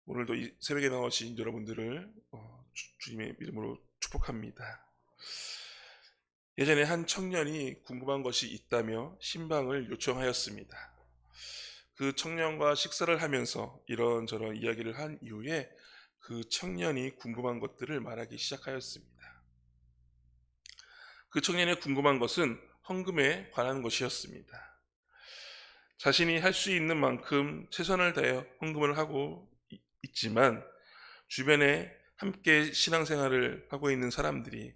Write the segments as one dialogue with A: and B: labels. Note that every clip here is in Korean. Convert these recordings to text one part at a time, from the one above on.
A: 오늘도 이 새벽에 나오신 여러분들을 주님의 이름으로 축복합니다. 예전에 한 청년이 궁금한 것이 있다며 신방을 요청하였습니다. 그 청년과 식사를 하면서 이런저런 이야기를 한 이후에 그 청년이 궁금한 것들을 말하기 시작하였습니다. 그 청년의 궁금한 것은 헌금에 관한 것이었습니다. 자신이 할 수 있는 만큼 최선을 다해 헌금을 하고 있지만 주변에 함께 신앙생활을 하고 있는 사람들이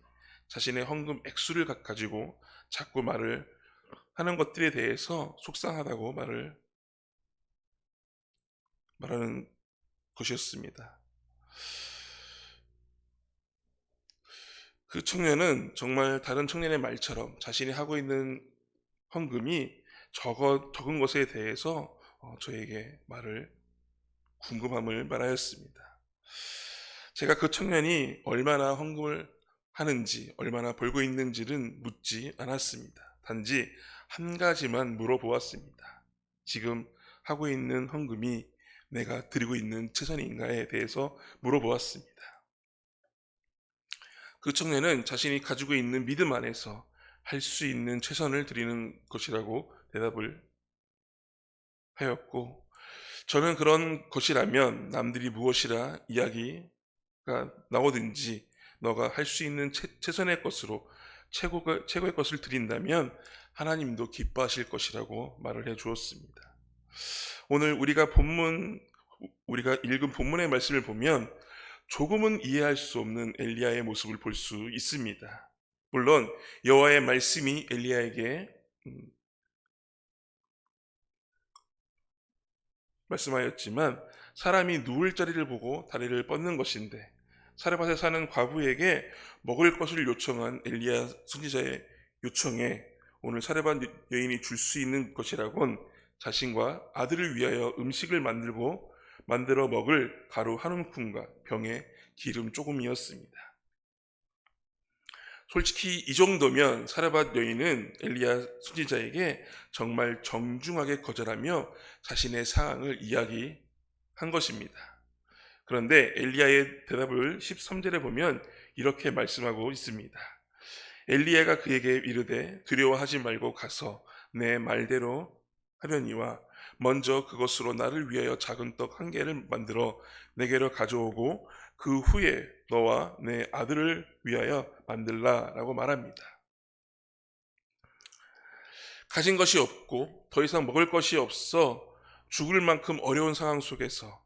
A: 자신의 헌금 액수를 가지고 자꾸 말을 하는 것들에 대해서 속상하다고 말하는 것이었습니다. 그 청년은 정말 다른 청년의 말처럼 자신이 하고 있는 헌금이 적은 것에 대해서 저에게 궁금함을 말하였습니다. 제가 그 청년이 얼마나 헌금을 하는지, 얼마나 벌고 있는지는 묻지 않았습니다. 단지 한 가지만 물어보았습니다. 지금 하고 있는 헌금이 내가 드리고 있는 최선인가에 대해서 물어보았습니다. 그 청년은 자신이 가지고 있는 믿음 안에서 할 수 있는 최선을 드리는 것이라고 대답을 하였고, 저는 그런 것이라면 남들이 무엇이라 이야기가 나오든지 너가 할 수 있는 최선의 것으로 최고의 것을 드린다면 하나님도 기뻐하실 것이라고 말을 해 주었습니다. 오늘 우리가 읽은 본문의 말씀을 보면 조금은 이해할 수 없는 엘리야의 모습을 볼 수 있습니다. 물론 여호와의 말씀이 엘리야에게 말씀하였지만 사람이 누울 자리를 보고 다리를 뻗는 것인데, 사레밧에 사는 과부에게 먹을 것을 요청한 엘리야 선지자의 요청에 오늘 사레밧 여인이 줄 수 있는 것이라곤 자신과 아들을 위하여 음식을 만들어 먹을 가루 한 움큼과 병에 기름 조금이었습니다. 솔직히 이 정도면 사레밧 여인은 엘리야 선지자에게 정말 정중하게 거절하며 자신의 상황을 이야기한 것입니다. 그런데 엘리야의 대답을 13절에 보면 이렇게 말씀하고 있습니다. 엘리야가 그에게 이르되 두려워하지 말고 가서 내 말대로 하려니와 먼저 그것으로 나를 위하여 작은 떡 한 개를 만들어 내게로 가져오고 그 후에 너와 내 아들을 위하여 만들라라고 말합니다. 가진 것이 없고 더 이상 먹을 것이 없어 죽을 만큼 어려운 상황 속에서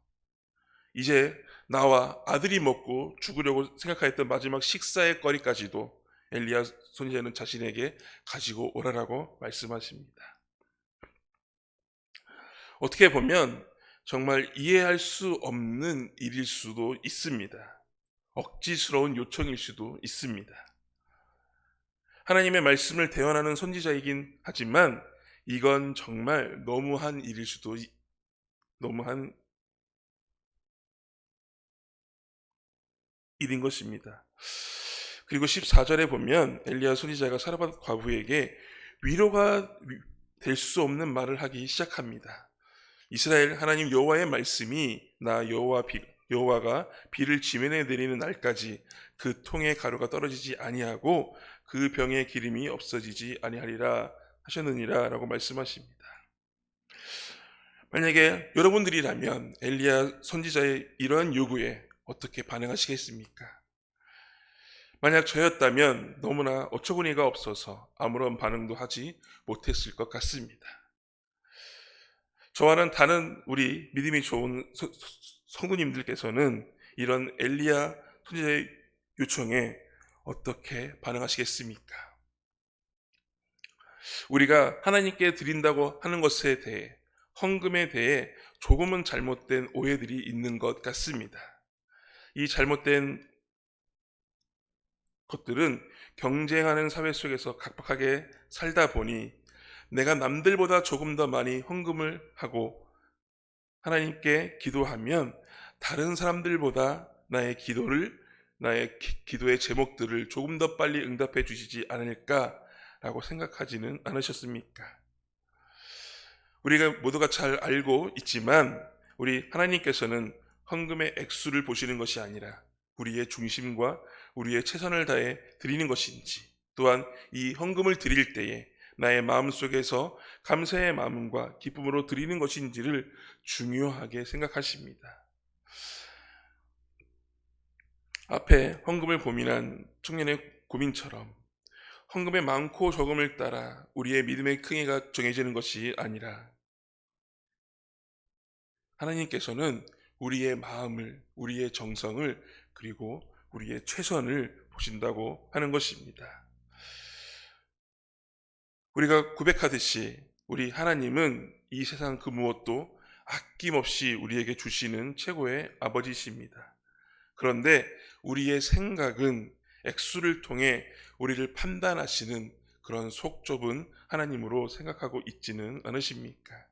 A: 이제 나와 아들이 먹고 죽으려고 생각하였던 마지막 식사의 거리까지도 엘리야 선지자는 자신에게 가지고 오라라고 말씀하십니다. 어떻게 보면 정말 이해할 수 없는 일일 수도 있습니다. 억지스러운 요청일 수도 있습니다. 하나님의 말씀을 대언하는 선지자이긴 하지만 이건 정말 너무한 일인 것입니다. 그리고 14절에 보면 엘리야 선지자가 사르밧 과부에게 위로가 될 수 없는 말을 하기 시작합니다. 이스라엘 하나님 여호와의 말씀이 나 여호와가 비를 지면에 내리는 날까지 그 통에 가루가 떨어지지 아니하고 그 병의 기름이 없어지지 아니하리라 하셨느니라 라고 말씀하십니다. 만약에 여러분들이라면 엘리야 선지자의 이러한 요구에 어떻게 반응하시겠습니까? 만약 저였다면 너무나 어처구니가 없어서 아무런 반응도 하지 못했을 것 같습니다. 저와는 다른 우리 믿음이 좋은 성도님들께서는 이런 엘리야 선지자의 요청에 어떻게 반응하시겠습니까? 우리가 하나님께 드린다고 하는 것에 대해, 헌금에 대해 조금은 잘못된 오해들이 있는 것 같습니다. 이 잘못된 것들은 경쟁하는 사회 속에서 각박하게 살다 보니 내가 남들보다 조금 더 많이 헌금을 하고 하나님께 기도하면 다른 사람들보다 나의 기도의 제목들을 조금 더 빨리 응답해 주시지 않을까라고 생각하지는 않으셨습니까? 우리가 모두가 잘 알고 있지만 우리 하나님께서는 헌금의 액수를 보시는 것이 아니라 우리의 중심과 우리의 최선을 다해 드리는 것인지, 또한 이 헌금을 드릴 때에 나의 마음속에서 감사의 마음과 기쁨으로 드리는 것인지를 중요하게 생각하십니다. 앞에 헌금을 고민한 청년의 고민처럼 헌금의 많고 적음을 따라 우리의 믿음의 크기가 정해지는 것이 아니라 하나님께서는 우리의 마음을, 우리의 정성을, 그리고 우리의 최선을 보신다고 하는 것입니다. 우리가 고백하듯이 우리 하나님은 이 세상 그 무엇도 아낌없이 우리에게 주시는 최고의 아버지십니다. 그런데 우리의 생각은 액수를 통해 우리를 판단하시는 그런 속 좁은 하나님으로 생각하고 있지는 않으십니까?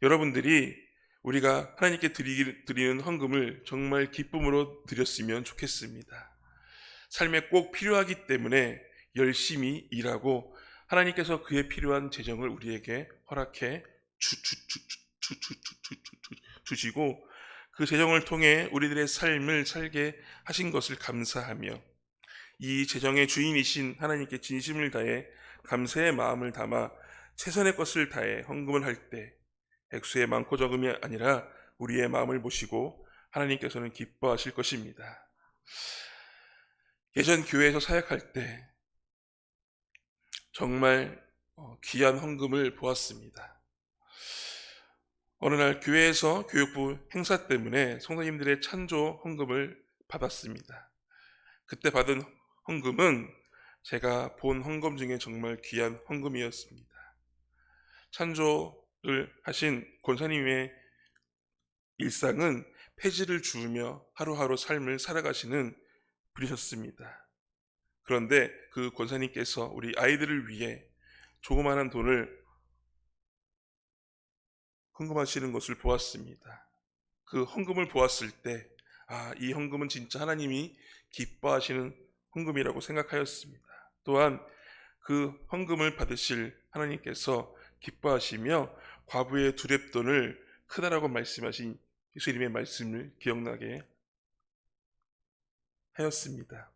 A: 여러분들이 우리가 하나님께 드리는 헌금을 정말 기쁨으로 드렸으면 좋겠습니다. 삶에 꼭 필요하기 때문에 열심히 일하고 하나님께서 그에 필요한 재정을 우리에게 허락해 주시고 그 재정을 통해 우리들의 삶을 살게 하신 것을 감사하며 이 재정의 주인이신 하나님께 진심을 다해 감사의 마음을 담아 최선의 것을 다해 헌금을 할 때 액수의 많고 적음이 아니라 우리의 마음을 보시고 하나님께서는 기뻐하실 것입니다. 예전 교회에서 사역할 때 정말 귀한 헌금을 보았습니다. 어느 날 교회에서 교육부 행사 때문에 성도님들의 찬조 헌금을 받았습니다. 그때 받은 헌금은 제가 본 헌금 중에 정말 귀한 헌금이었습니다. 찬조를 하신 권사님의 일상은 폐지를 주우며 하루하루 삶을 살아가시는 분이셨습니다. 그런데 그 권사님께서 우리 아이들을 위해 조그마한 돈을 헌금하시는 것을 보았습니다. 그 헌금을 보았을 때, 이 헌금은 진짜 하나님이 기뻐하시는 헌금이라고 생각하였습니다. 또한 그 헌금을 받으실 하나님께서 기뻐하시며 과부의 두렙돈을 크다라고 말씀하신 예수님의 말씀을 기억나게 하였습니다.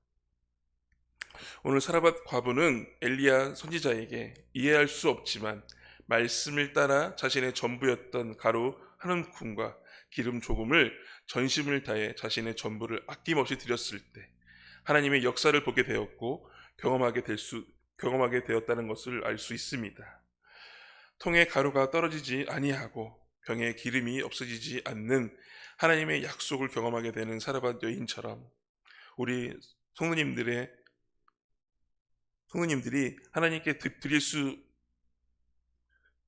A: 오늘 사라밧 과부는 엘리야 선지자에게 이해할 수 없지만 말씀을 따라 자신의 전부였던 가루 한 움큼과 기름 조금을 전심을 다해 자신의 전부를 아낌없이 드렸을 때 하나님의 역사를 보게 되었고 경험하게 되었다는 것을 알 수 있습니다. 통에 가루가 떨어지지 아니하고 병에 기름이 없어지지 않는 하나님의 약속을 경험하게 되는 사라밧 여인처럼 우리 성도님들이 하나님께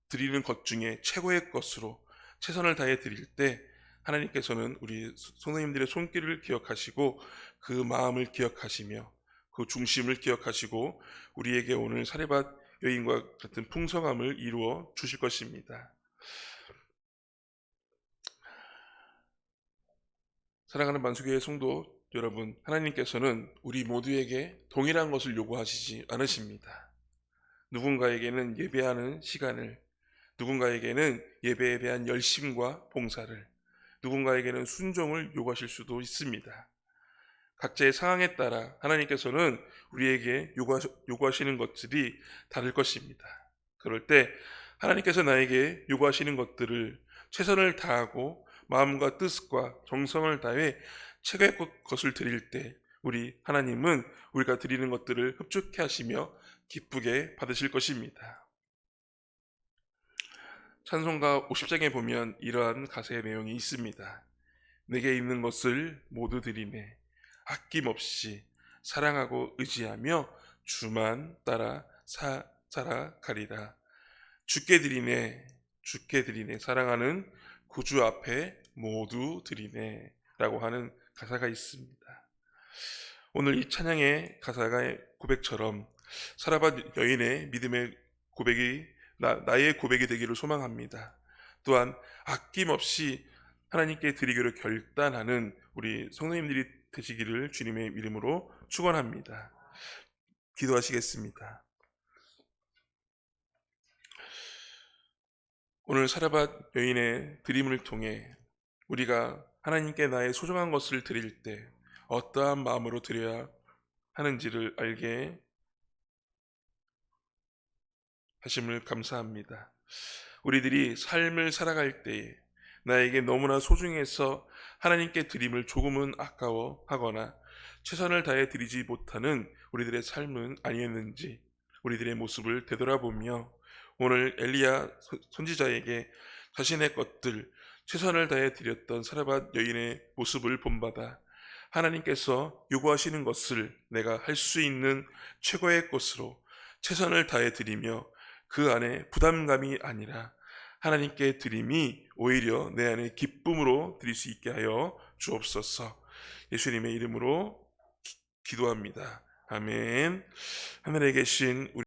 A: 드리는 것 중에 최고의 것으로 최선을 다해 드릴 때 하나님께서는 우리 성도님들의 손길을 기억하시고 그 마음을 기억하시며 그 중심을 기억하시고 우리에게 오늘 사레밧 여인과 같은 풍성함을 이루어 주실 것입니다. 사랑하는 만수교회 성도 여러분, 하나님께서는 우리 모두에게 동일한 것을 요구하시지 않으십니다. 누군가에게는 예배하는 시간을, 누군가에게는 예배에 대한 열심과 봉사를, 누군가에게는 순종을 요구하실 수도 있습니다. 각자의 상황에 따라 하나님께서는 우리에게 요구하시는 것들이 다를 것입니다. 그럴 때 하나님께서 나에게 요구하시는 것들을 최선을 다하고 마음과 뜻과 정성을 다해 최고의 것을 드릴 때 우리 하나님은 우리가 드리는 것들을 흡족해 하시며 기쁘게 받으실 것입니다. 찬송가 50장에 보면 이러한 가사의 내용이 있습니다. 내게 있는 것을 모두 드리네. 아낌없이 사랑하고 의지하며 주만 따라 살아가리라. 주께 드리네. 사랑하는 구주 앞에 모두 드리네 라고 하는 가사가 있습니다. 오늘 이 찬양의 가사가 고백처럼 사라밧 여인의 믿음의 고백이 나의 고백이 되기를 소망합니다. 또한 아낌없이 하나님께 드리기로 결단하는 우리 성도님들이 되시기를 주님의 이름으로 축원합니다. 기도하시겠습니다. 오늘 사라밧 여인의 드림을 통해 우리가 하나님께 나의 소중한 것을 드릴 때 어떠한 마음으로 드려야 하는지를 알게 하심을 감사합니다. 우리들이 삶을 살아갈 때에 나에게 너무나 소중해서 하나님께 드림을 조금은 아까워하거나 최선을 다해 드리지 못하는 우리들의 삶은 아니었는지 우리들의 모습을 되돌아보며 오늘 엘리야 선지자에게 자신의 것들 최선을 다해 드렸던 사르밧 여인의 모습을 본받아 하나님께서 요구하시는 것을 내가 할 수 있는 최고의 것으로 최선을 다해 드리며 그 안에 부담감이 아니라 하나님께 드림이 오히려 내 안에 기쁨으로 드릴 수 있게 하여 주옵소서. 예수님의 이름으로 기도합니다. 아멘. 하늘에 계신 우리